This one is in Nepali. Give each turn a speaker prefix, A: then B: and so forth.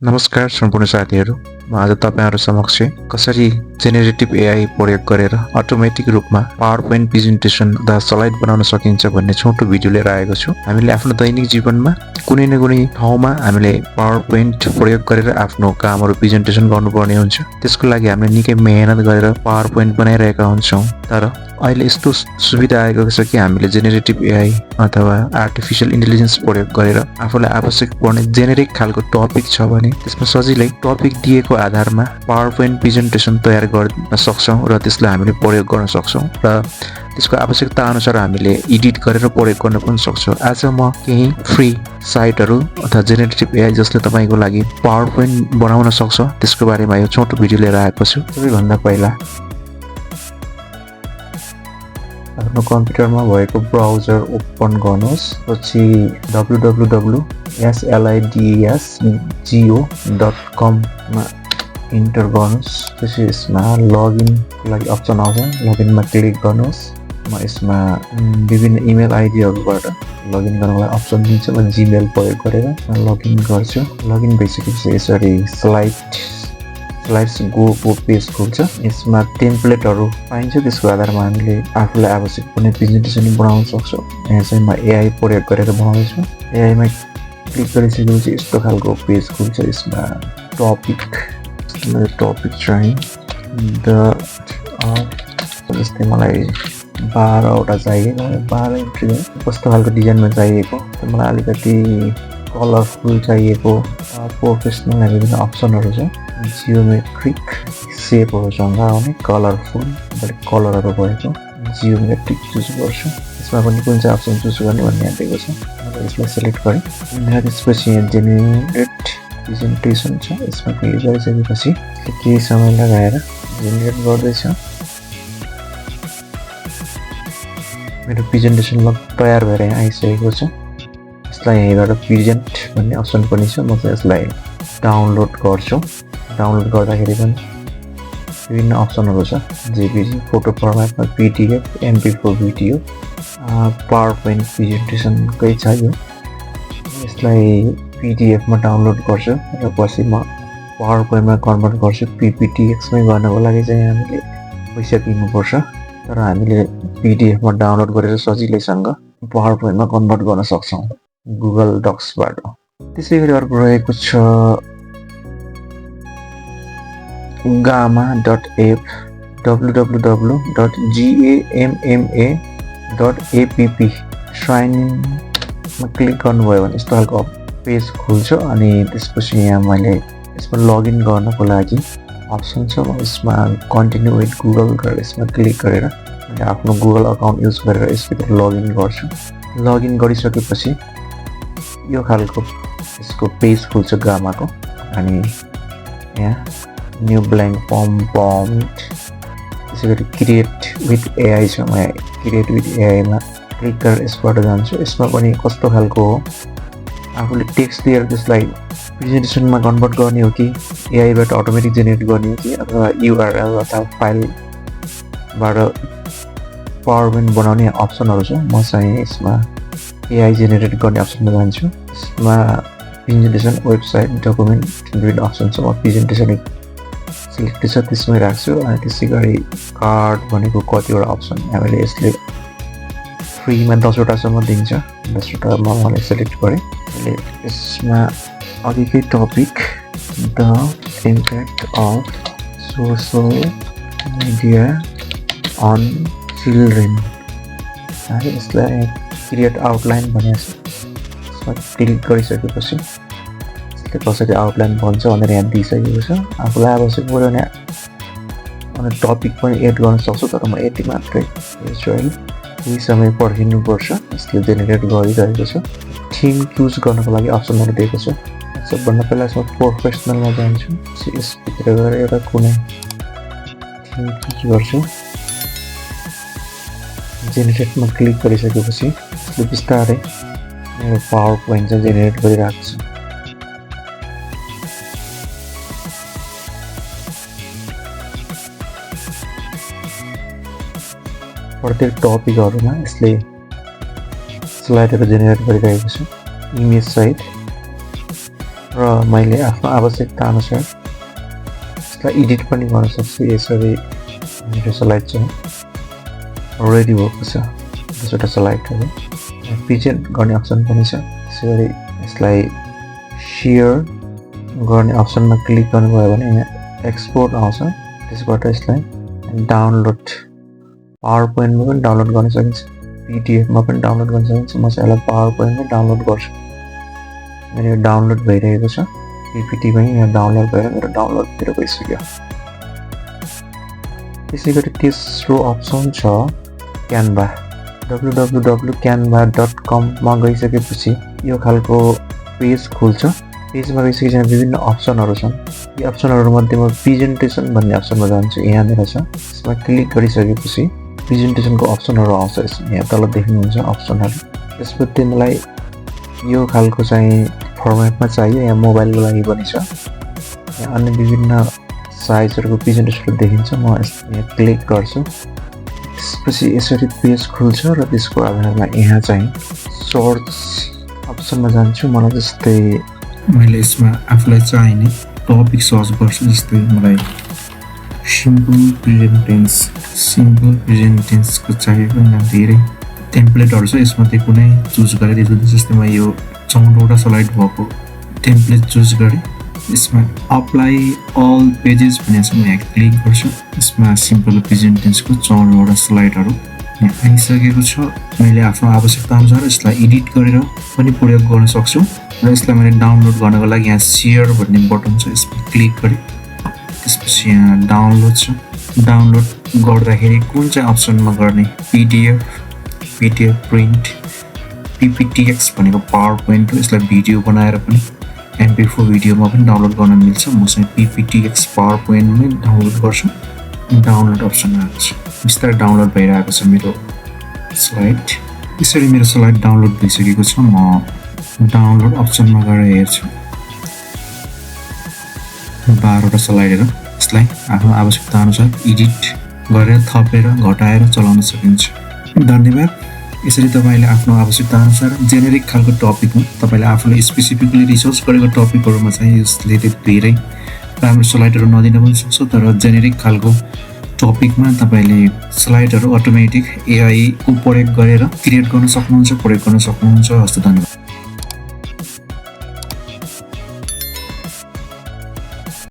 A: नमस्कार सम्पूर्ण साथीहरू, म आज तपाईहरु समक्ष कसरी जेनेरेटिभ एआई प्रयोग गरेर अटोमेटिक रूपमा पावरपोइन्ट प्रेजेन्टेसन अथवा स्लाइड बनाउन सकिन्छ भन्ने छोटो भिडियो लिएर आएको छु। हामीले आफ्नो दैनिक जीवनमा कुनै न कुनै ठाउँमा हामीले पावरपोइन्ट प्रयोग गरेर आफ्नो कामहरु प्रेजेन्टेसन गर्नुपर्ने हुन्छ। त्यसको लागि हामीले निकै मेहनत गरेर पावरपोइन्ट बनाइरहेका हुन्छौं। तर अहिले यस्तो सुविधा आएको छ कि हामीले जेनेरेटिभ एआई अथवा आर्टिफिशियल इन्टेलिजेन्स प्रयोग गरेर आफूलाई आवश्यक पर्ने जेनेरिक खालको टपिक छ भने त्यसमा सजिलै टपिक दिएको आधारमा पावरपोइन्ट प्रेजेन्टेसन तयार गर्न सक्छौं र त्यसलाई हामीले प्रयोग गर्न सक्छौं र त्यसको आवश्यकता अनुसार हामीले एडिट गरेर प्रयोग गर्न पनि सक्छौं। आज म केही फ्री साइटहरु अथवा जेनेरेटिभ एआई जसले तपाईको लागि पावरपोइन्ट बनाउन सक्छ त्यसको बारेमा यो छोटो भिडियो लिएर आएको छु। सबैभन्दा पहिला आफ्नो कम्प्युटरमा भएको ब्राउजर ओपन गर्नुहोस्। पछि www.slidesgo.com मा इन्टर गर्नुहोस्। त्यसपछि यसमा लगइनको लागि अप्सन आउँछ, लगइनमा क्लिक गर्नुहोस्। म यसमा विभिन्न इमेल आइडीहरुबाट लगइन गर्नको लागि अप्सन दिन्छ। म जीमेल प्रयोग गरेर लगइन गर्छु। लगइन भइसकेपछि यसरी स्लाइड्स गो को पेज खुल्छ। यसमा टेम्प्लेटहरु पाइन्छ, त्यसको आधारमा हामीले आफूलाई आवश्यक पर्ने प्रेजेन्टेसन बनाउन सक्छौं। यहाँ चाहिँ म एआई प्रयोग गरेर बनाउँछु। एआई मा क्लिक गरिसकेपछि यस्तो खालको पेज खुल्छ। यसमा टपिक चाहिँ जस्तै मलाई 12 वटा चाहिएको, 12 इन्ट्री कस्तो खालको डिजाइनमा चाहिएको, मलाई अलिकति कलरफुल चाहिएको, प्रोफेसनल विभिन्न अप्सनहरु छ। जियोमेट्रिक शेपहरुसँग आउने कलरफुल कलरहरु भएको जियोमेट्रिक चुज गर्छु। यसमा पनि कुन चाहिँ अप्सन चुज गर्ने भन्ने यहाँ दिएको छ। मैले यसलाई सिलेक्ट गरे। त्यसपछि यहाँ जेनेरेट प्रेजेन्टेसन छ। यसमा क्लिक गरिसकेपछि केही समय लगाएर जेनेरेट गर्दैछ। मेरो प्रेजेन्टेसन तयार भएर यहाँ आइसकेको छ। यसलाई यहीँबाट प्रेजेन्ट भन्ने अप्सन पनि छ। म चाहिँ यसलाई डाउनलोड गर्छु। डाउनलोड गर्दाखेरि पनि विभिन्न अप्सनहरु छ। जेपीजी, फोटो फर्मेटमा, पीडीएफ, एमपी4 भिडियो, पावरपोइन्ट प्रेजेन्टेसनकै छ यो। यसलाई पीडीएफ मा डाउनलोड गर्छु र पछि म पावरपोइन्टमा कन्भर्ट गर्छु। पीपीटीएक्स मै गर्नको लागि चाहिँ हामीले पैसा दिनुपर्छ, तर हामीले पीडीएफ मा डाउनलोड गरेर सजिलैसँग पावरपोइन्टमा कन्भर्ट गर्न सक्छौं गुगल डक्सबाट। त्यसैगरी अर्को रहेको छ gamma.app, www.gamma.app श्राइनमा क्लिक गर्नुभयो भने यस्तो खालको पेज खुल्छ। अनि त्यसपछि यहाँ मैले यसमा लगइन गर्नको लागि अप्सन छ। म यसमा कन्टिन्यु विथ गुगल गरेर यसमा क्लिक गरेर मैले आफ्नो गुगल अकाउन्ट युज गरेर यसभित्र लगइन गर्छु। लगइन गरिसकेपछि यो खालको यसको पेज खुल्छ गामाको। अनि यहाँ न्यू ब्ल्याङ्क फर्म प्रम्प्ट, त्यसैगरी क्रिएट विथ एआई छ। म क्रिएट विथ एआई मा क्लिक गरेर यसबाट जान्छु। यसमा पनि कस्तो खालको हो, आफूले टेक्स्ट दिएर त्यसलाई प्रेजेन्टेसनमा कन्भर्ट गर्ने हो कि एआईबाट अटोमेटिक जेनेरेट गर्ने हो कि अथवा युआरएल अथवा फाइलबाट पावरपोइन्ट बनाउने अप्सनहरु छ। म चाहिँ यसमा एआई जेनेरेट गर्ने अप्सनमा जान्छु। यसमा प्रेजेन्टेसन, वेबसाइट, डकुमेन्ट विभिन्न अप्सन छ। म प्रेजेन्टेसन सिलेक्ट छ त्यसमै राख्छु। अनि त्यसैगरी कार्ड भनेको कतिवटा अप्सन हामीले यसले फ्रीमा 10 वटासम्म दिन्छ। 10 वटा मैले सिलेक्ट गरे। यसमा अघिकै topic the impact of social media on children, यसलाई क्रिएट आउटलाइन भनेको छ। यसमा क्लिक गरिसकेपछि यसले कसरी आउटलाइन भन्छ भनेर यहाँ दिइसकेको छ। आफूलाई आवश्यक पर्यो भने अनि टपिक पनि एड गर्न सक्छु, तर म यति मात्रै हेर्छु अहिले। केही समय पर्खिनुपर्छ। यसले जेनेरेट गरिरहेको छ। थीम चुज गर्नको लागि अप्सनहरु दिएको छ। सबभन्दा पहिला म प्रोफेसनलमा जान्छु। यसभित्र गएर एउटा कुनै थीम चुज गर्छु। जेनेरेटमा क्लिक गरिसकेपछि यसले बिस्तारै मेरो पावरपोइन्ट चाहिँ जेनेरेट गरिरहेको छ। प्रत्येक टपिकहरुमा यसले स्लाइडहरु जेनेरेट गरिरहेको छ, इमेज सहित। र र मैले आफ्नो आवश्यकता अनुसार यसलाई एडिट पनि गर्न सक्छु। यसरी मेरो स्लाइड चाहिँ रेडी भएको छ। 10वटा स्लाइडहरू प्रेजेन्ट गर्ने अप्सन पनि छ। त्यसैगरी यसलाई सेयर गर्ने अप्सनमा क्लिक गर्नुभयो भने यहाँ एक्सपोर्ट आउँछ। त्यसबाट यसलाई डाउनलोड पावर पोइन्टमा पनि डाउनलोड गर्न सकिन्छ, पिडिएफमा पनि डाउनलोड गर्न सकिन्छ। म चाहिँ यसलाई पावर पोइन्टमा डाउनलोड गर्छु। मेरो डाउनलोड भइरहेको छ। पिपिटी पनि यहाँ डाउनलोड भएर मेरो डाउनलोडतिर गइसक्यो। त्यसै गरी तेस्रो अप्सन छ क्यानभा। www.canva.com मा गइसकेपछि यो खालको पेज खुल्छ। पेजमा गइसकेपछि यहाँ विभिन्न अप्सनहरू छन्। यी अप्सनहरूमध्येमा प्रेजेन्टेसन भन्ने अप्सनमा जान्छु। यहाँनिर छ। यसमा क्लिक गरिसकेपछि प्रेजेन्टेसनको अप्सनहरू आउँछ। यहाँ तल देख्नुहुन्छ अप्सनहरू। त्यसपछि मलाई यो खालको चाहिँ फर्मेटमा चाहियो। यहाँ मोबाइलको लागि पनि छ। यहाँ अन्य विभिन्न साइजहरूको प्रेजेन्टेसनहरू देखिन्छ। म यहाँ क्लिक गर्छु। त्यसपछि यसरी पेज खुल्छ र त्यसको आधारमा यहाँ चाहिँ सर्च अप्सनमा जान्छु। मलाई जस्तै मैले यसमा आफूलाई चाहिने टपिक सर्च गर्छु। जस्तै मलाई सिम्पल प्रेजेन्ट टेन्सको चाहिएको। यहाँ धेरै टेम्प्लेटहरू छ। यसमा चाहिँ कुनै चुज गरेर जस्तै म यो 14वटा स्लाइड भएको टेम्प्लेट चुज गरेँ। यसमा अप्लाई अल पेजेस भन्ने छ। म यहाँ क्लिक गर्छु। यसमा सिम्पल प्रेजेन्ट टेन्सको 14वटा स्लाइडहरू यहाँ आइसकेको छ। मैले आफ्नो आवश्यकता अनुसार यसलाई एडिट गरेर पनि प्रयोग गर्न सक्छु। र यसलाई मैले डाउनलोड गर्नको लागि यहाँ सेयर भन्ने बटन छ। यसमा क्लिक गरेँ। त्यसपछि यहाँ डाउनलोड छ। डाउनलोड गर्दाखेरि कुन चाहिँ अप्सनमा गर्ने, पिडिएफ प्रिन्ट, पिपिटिएक्स भनेको पावर पोइन्ट हो। यसलाई भिडियो बनाएर पनि MP4 भिडियोमा पनि डाउनलोड गर्न मिल्छ। म चाहिँ पिपिटिएक्स पावर पोइन्टमै डाउनलोड गर्छु। डाउनलोड अप्सन आएको छ। बिस्तारै डाउनलोड भइरहेको छ मेरो स्लाइड। यसरी मेरो स्लाइड डाउनलोड भइसकेको छ। म डाउनलोड अप्सनमा गएर हेर्छु। 12वटा स्लाइडहरू यसलाई आफ्नो आवश्यकता अनुसार एडिट गरेर थपेर घटाएर चलाउन सकिन्छ। धन्यवाद। यसरी तपाईँले आफ्नो आवश्यकता अनुसार जेनेरिक खालको टपिकमा तपाईँले आफूले स्पेसिफिकली रिसर्च गरेको टपिकहरूमा चाहिँ यसले धेरै राम्रो स्लाइडहरू नदिन पनि सक्छ। तर जेनेरिक खालको टपिकमा तपाईँले स्लाइडहरू अटोमेटिक एआईको प्रयोग गरेर क्रिएट गर्न सक्नुहुन्छ, प्रयोग गर्न सक्नुहुन्छ। हस्त धन्यवाद।